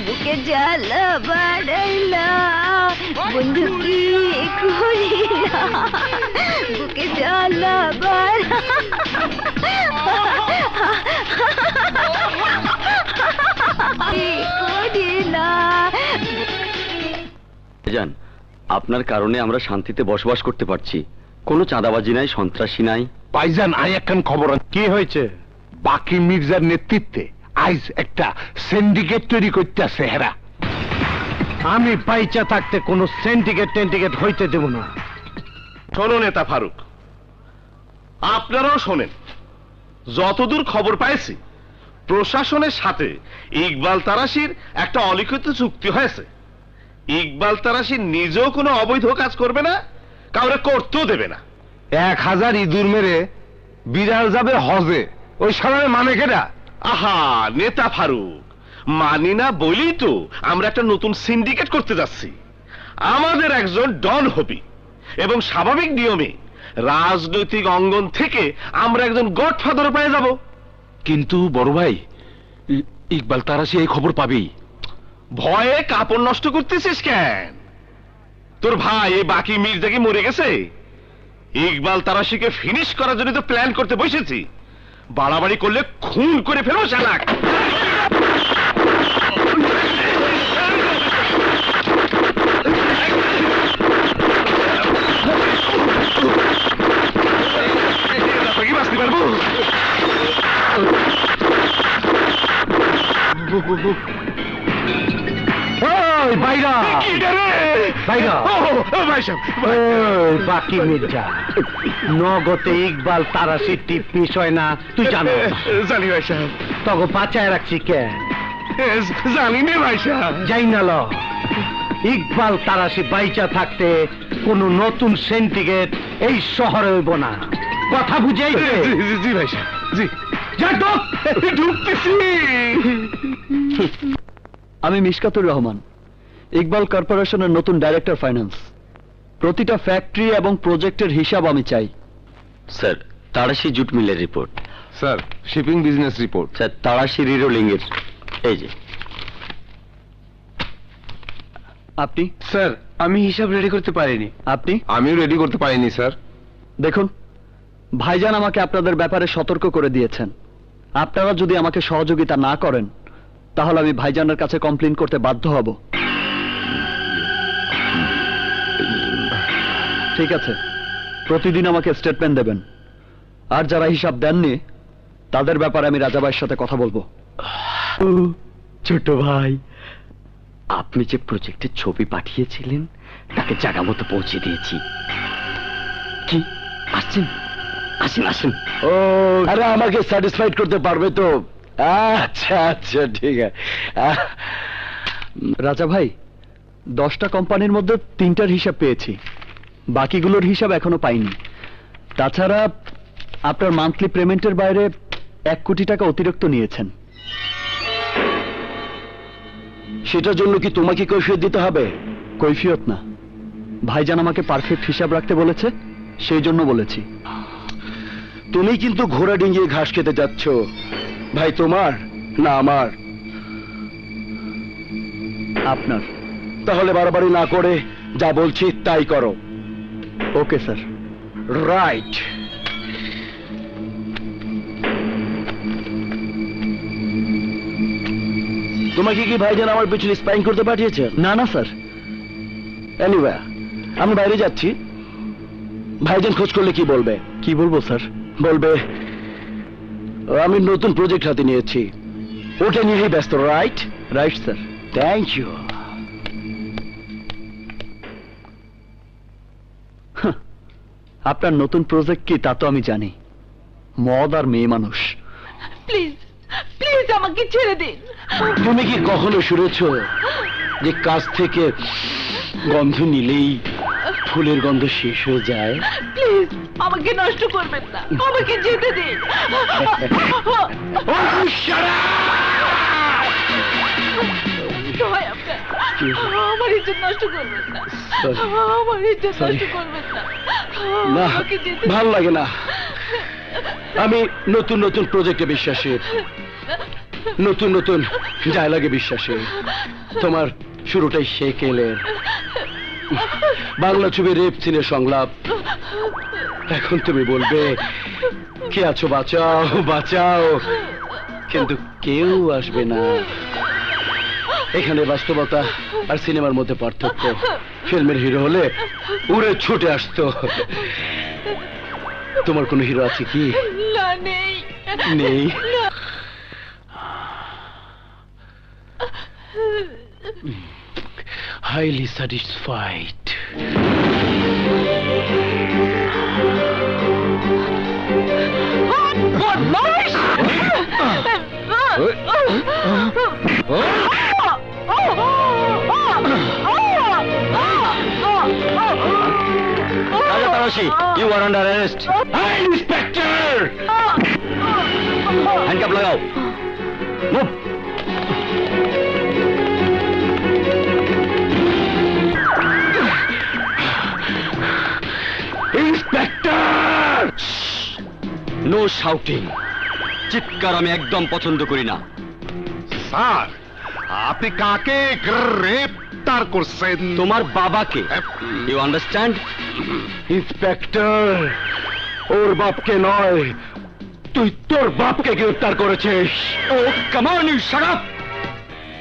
বুকে জ্বালা বাড়াইলা বন্ধু কি করিলা বুকে জ্বালা করিলা। জান, আপনার কারণে আমরা শান্তিতে বসবাস করতে পারছি, কোনো চাঁদাবাজি নাই, সন্ত্রাসী নাই। ভাইজান, আই একখান খবর। কি হয়েছে? বাকি মির্জার নেতৃত্বে আইজ একটা সিন্ডিকেট তৈরি করতেছে হেরা। আমি পাইচা থাকতে কোনো সিন্ডিকেট হইতে দেব না। শোনো নেতা ফারুক, আপনারাও শোনেন, যতদূর খবর পাইছি প্রশাসনের সাথে ইকবাল তারাশির একটা অলিখিত চুক্তি হয়েছে। ইকবাল তারাশি নিজেও কোনো অবৈধ কাজ করবে না, কাউরে করতেও দেবে না। 1000 ইঁদুর মেরে বিড়াল যাবে হজে, ওই সামনে মানে কেডা? আহা নেতা ফারুক, মানি না বলেই তো আমরা একটা নতুন সিন্ডিকেট করতে যাচ্ছি। আমাদের একজন ডন হবি এবং স্বাভাবিক নিয়মে রাজনৈতিক অঙ্গন থেকে আমরা একজন গডফাদার পেয়ে যাব। কিন্তু বড় ভাই, ইকবাল তারাশি এই খবর পাবি। ভয়ে কাপড় নষ্ট করতেছিস কেন? তোর ভাই এই বাকি মির্জা কি মরে গেছে? ইকবাল তারাশিকে ফিনিশ করার জন্য তো প্ল্যান করতে বসেছি। বাড়াবাড়ি করলে খুন করে ফেলো শালাক। বাঁচতে পারবো? বাকি মির্জা নগতে ইকবাল তারাশি টিপ মিস হয় না, তুই জানো? জানি ভাই সাহেব। তখন বাঁচায় রাখছি কেন? জানি না ভাই সাহেব। যাই না ল, ইকবাল তারাশি বাইচা থাকতে কোন নতুন সিন্ডিকেট এই শহরে হইব না, কথা বুঝাই? জি ভাই সাহেব, জি। ঢুকতেছি। আমি মিশকাতুর রহমান, ইকবাল কর্পোরেশনের নতুন ডাইরেক্টর ফাইন্যান্স। প্রতিটা ফ্যাক্টরি এবং প্রজেক্টের হিসাব আমি চাই। স্যার, তারাশি জুট মিলের report. Sir, shipping business report. Sir, Tarashi rerolling এর এই যে। আপনি? স্যার, আমি হিসাব রেডি করতে পারিনি। আপনি? আমিও রেডি করতে পারিনি স্যার। দেখুন, ভাইজান আমাকে আপনাদের ব্যাপারে সতর্ক করে দিয়েছেন। আপনারা যদি আমাকে সহযোগিতা না করেন তাহলে আমি ভাইজানের কাছে কমপ্লেইন করতে বাধ্য হব। ঠিক আছে, প্রতিদিন আমাকে স্টেটমেন্ট দেবেন, আর যারা হিসাব দেননি তাদের ব্যাপারে আমি রাজা ভাইয়ের সাথে কথা বলবো। ছোট ভাই, আপনি যে প্রজেক্টের ছবি পাঠিয়েছিলেন তাকে জায়গা মতো পৌঁছে দিয়েছি। কি আসছেন? আসেন আসেন। ও আরে, আমাকে স্যাটিসফাইড করতে পারবে তো? আচ্ছা আচ্ছা, ঠিক আছে। রাজা ভাই, 10টা কোম্পানির মধ্যে 3টার হিসাব পেয়েছি, বাকিগুলোর হিসাব এখনো পাইনি। তাছাড়া আপনার মান্থলি পেমেন্টের বাইরে 1 কোটি টাকা অতিরিক্ত নিয়েছেন। সেটার জন্য কি তোমাকে কৈফিয়ত দিতে হবে? কৈফিয়ত না, ভাইজান আমাকে পারফেক্ট হিসাব রাখতে বলেছে, সেই জন্য বলেছি। তুমি কিন্তু ঘোড়া ডিঙিয়ে ঘাস খেতে যাচ্ছ। ভাই তোমার না আমার? আপনার। তাহলে বাড়াবাড়ি না করে যা বলছি তাই করো। Okay sir. রাইট। তোমাকে কি ভাইজান আমার পিছনে স্পাইং করতে পাঠিয়েছে? না না স্যার। এনিওয়ে, আমি বাইরে যাচ্ছি, ভাইজান খোঁজ করলে কি বলবে? কি বলবো স্যার? বলবে আমি নতুন প্রজেক্ট হাতে নিয়েছি, ওটা নিয়েই ব্যস্ত। Right? Right sir. Thank you. আপনার নতুন প্রজেক্ট কি তা তো আমি জানি, মদ আর মেয়ে মানুষ। প্লিজ প্লিজ আমাকে ছেড়ে দিন। তুমি কি কখনো শুনেছ যে কাছ থেকে গন্ধ নিলেই ফুলের গন্ধ শেষ হয়ে যায়? প্লিজ আমাকে নষ্ট করবেন না, আমাকে যেতে দিন। দয়া আপনার, আমার ইজ্জত নষ্ট করবেন না, আমার ইজ্জত নষ্ট করবেন না। না, ভালো লাগে না। আমি নতুন নতুন প্রজেক্টে বিশ্বাসী। নতুন নতুন যায় লাগে বিশ্বাসে। তোমার শুরুটাই সেকেলের বাংলা ছবি রেপ সিনের সংলাপ। এখন তুমি বলবে কে আছো বাঁচাও বাঁচাও, কিন্তু কেউ আসবে না। এখানে বাস্তবতা আর সিনেমার মধ্যে পার্থক্য। ফিল্মের হিরো হলে উড়ে ছুটে আসতো। তোমার কোনো হিরো আছে কি? না, নেই। নেই? Highly satisfied. Raja Tarashi, you are under arrest. Hey, Inspector! Handcuff lagao. Move. Inspector! No shouting. চিৎকার আমি একদম পছন্দ করি না। স্যার, আপনি কাকে গ্রেপ্তার করছেন? তোমার বাবাকে। You understand? ইন্সপেক্টর, ওর বাপকে নয়, তুই তোর বাপকে গ্রেফতার করেছিস। ও come on, you shut up.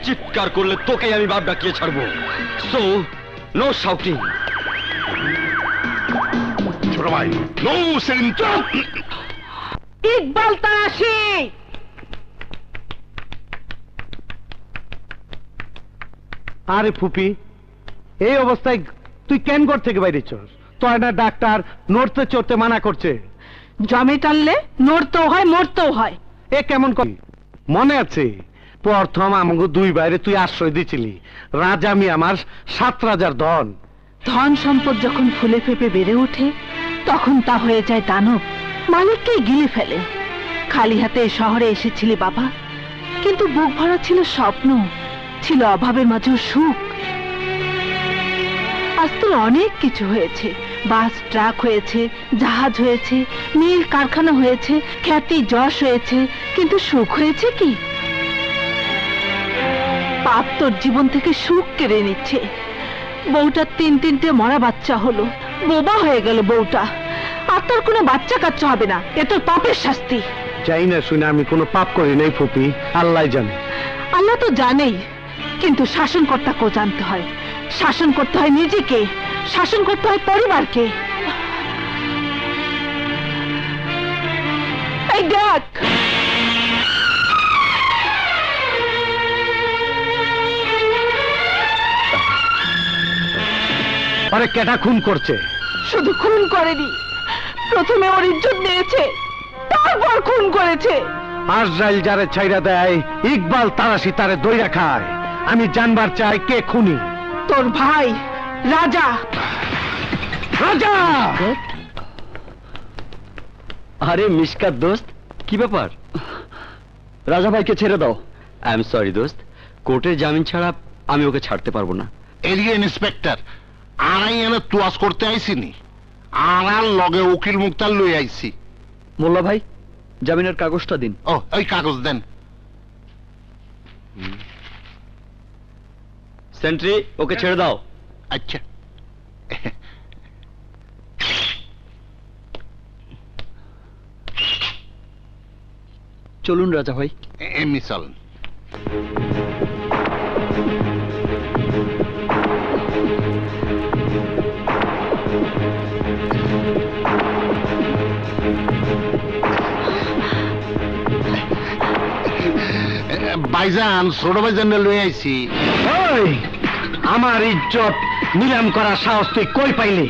চিৎকার করলে তোকেই আমি বাপ ডাকিয়ে ছাড়বো। So no shouting. ছোট ভাই, নো সেন্টার। ইকবাল তারাশি। আরে ফুপি, এই অবস্থায় তুই কেন ঘর থেকে বাইরে চল? তোর না ডাক্তার নড়তে চড়তে মানা করছে। জমে টানলে নড়তেও হয় মরতেও হয়। এ কেমন করি? মনে আছে প্রথম আমাকে দুই বাইরে তুই আশ্রয় দিছিলি। রাজা আমি আমার 7 রাজার ধন। ধন সম্পদ যখন ফুলে ফেপে বেড়ে ওঠে তখন তা হয়ে যায় দানব, মালিককেই গিলে ফেলে। খালি হাতে শহরে এসেছিলি বাবা, কিন্তু বুক ভরা ছিল স্বপ্ন, ছিল অভাবের মাঝেও সুখ। আজ তো অনেক কিছু হয়েছে, বাস ট্রাক হয়েছে, জাহাজ হয়েছে, মিল কারখানা হয়েছে, খ্যাতি যশ হয়েছে, কিন্তু সুখ হয়েছে কি? পাপ তোর জীবন থেকে সুখ কেড়ে নিচ্ছে। বউটার 3-3টে মরা বাচ্চা হলো, বোবা হয়ে গেল বউটা। আর তোর কোনো বাচ্চা কাচ্চা হবে না, এ তোর পাপের শাস্তি। চাই না শুনে আমি কোনো পাপ করি নাই ফুপি, আল্লাহ জানে। আল্লাহ তো জানেই, কিন্তু শাসনকর্তাকেও জানতে হয়। শাসন করতে হয় নিজেকে, শাসন করতে হয় পরিবারকে। এই দেখ, আরে কেটা খুন করছে? শুধু খুন করেনি, প্রথমে ওর ইজ্জত নিয়েছে, তারপর খুন করেছে। আজরাইল যারে ছাইরা দেয়, ইকবাল তারাশি তারে দইরা খায়। আমি জানবার চাই কে খুনি। তোর ভাই রাজা। রাজা! আরে মিশকাত দোস্ত, কি ব্যাপার? রাজা ভাইকে ছেড়ে দাও। আই এম সরি দোস্ত, কোর্টের জামিন ছাড়া আমি ওকে ছাড়তে পারবো না। এরিয়া ইন্সপেক্টর, আড়াই এনে তুয়াস করতে আইসিনি, আর লগে উকিল মুক্তার লই আইছি। মোল্লা ভাই, জামিনের কাগজটা দিন। ও, ওই কাগজ দেন। সেন্ট্রি, ওকে ছেড়ে দাও। আচ্ছা। চলুন রাজা ভাই। এমনি চলেন। ভাইজান, ছোট ভাইজান লই আইছি। ওই, আমার ইজ্জত নিলাম করার সাহস তুই কই পাইলি?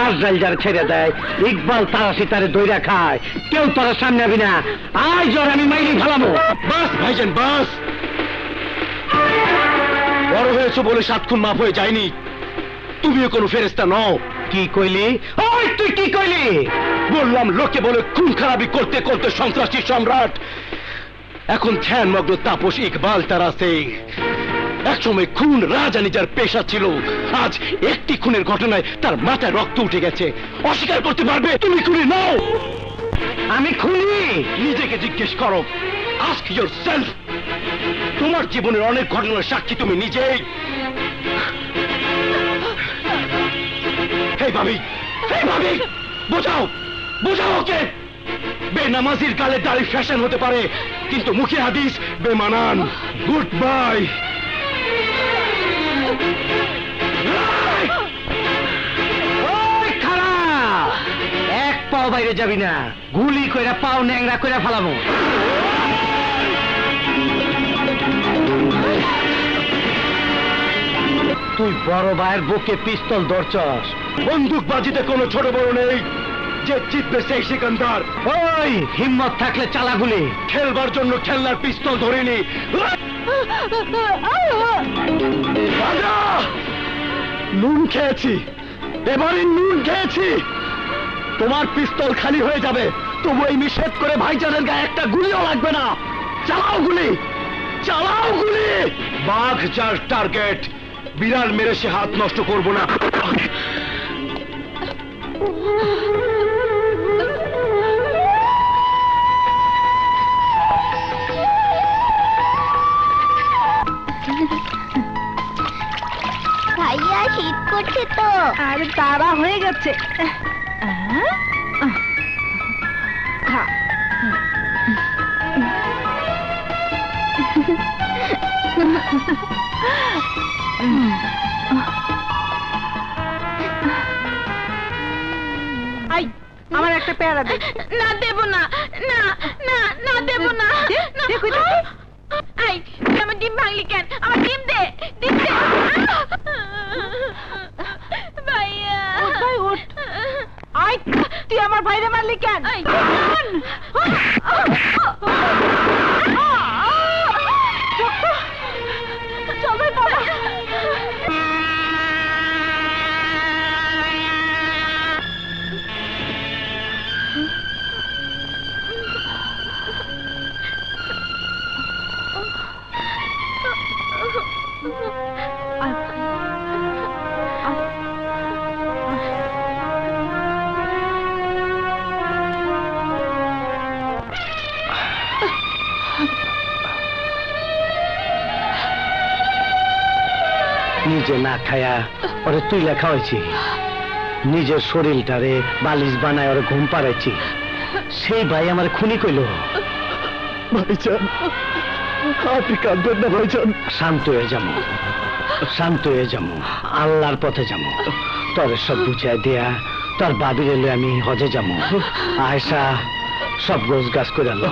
আজরাইল যার ছেড়ে দেয়, ইকবাল তারাশি তারে দইরা খায়, কেউ তোর সামনে আবি না। আয় জ্বর আমি মাইরি ফেলাবো। বাস ভাইজান বাস। বড় হয়েছো বলে 7 খুন মাফ হয়ে যায়নি। তুমিও কোনো ফেরেশতা নও। কি কইলি? ওই তুই কি কইলি? বললাম লোকে বলে খুন খারাপি করতে করতে সন্ত্রাসী সম্রাট, এখন ধ্যানমগ্ন তাপস ইকবাল তারাশি। একসময় খুন রাজানি যার পেশা ছিল, আজ একটি খুনের ঘটনায় তার মাথায় রক্ত উঠে গেছে। অস্বীকার করতে পারবে তুমি খুনি নাও? আমি খুনি? নিজেকে জিজ্ঞেস করো, আস্ক ইয়োরসেলফ। তোমার জীবনের অনেক ঘটনার সাক্ষী তুমি নিজেই। হে ভাবি, হে ভাবি, বোঝাও, বোঝাও ওকে। বেনামাজির গালে দাড়ি ফ্যাশন হতে পারে, কিন্তু মুখে হাদিস বেমানান। Good bye. এক পাও বাইরে যাবি না, গুলি কইরা পাও ন্যাংরা কইরা ফেলাবো। তুই বড় ভাইয়ের বুকে পিস্তল ধরছস। বন্দুক বাজিতে কোনো ছোট বড় নেই, যে জিতবে সেই সিকান্দার। ওই হিম্মত থাকলে চালা গুলি। খেলবার জন্য খেলনার পিস্তল ধরিনি। নুন খেয়েছি, এবারে নুন খেয়েছি। তোমার পিস্তল খালি হয়ে যাবে, তবু এই নিষেধ করে ভাইজানের গায়ে একটা গুলিও লাগবে না। চালাও গুলি, চালাও গুলি। বাঘ যার টার্গেট, বিড়াল মেরে সে হাত নষ্ট করব না। ভাইয়া শীত করছে তো। আরে তারা হয়ে গেছে। খা। আই, আমার একটা পেয়ারা দে। না দেব না, না না না দেব না। দেখো আই, আমার ডিম ভাঙলি কেন? আমার ডিম দে, ডিম দে। ভাইয়া ওঠ ভাই, ওঠ। আই, তুই আমার ভাইরে মারলি কেন? চল ভাই, বাবা। নিজে না খায়া ওরে তুই লেখা হয়েছি, নিজের শরীরটারে বালিশ বানায় ওরে ঘুম পাড়াইছি। সেই ভাই আমার খুনি কইল। ভাইজান, আপনি কাঁদবেন না ভাইজান। শান্ত হয়ে যাবো, শান্ত হয়ে যাবো, আল্লাহর পথে যাবো। তোর সব বুঝাই দেয়া, তোর বাবির এলে আমি হজে যাবো। আয়সা সব গোছ গাছ করে আলো।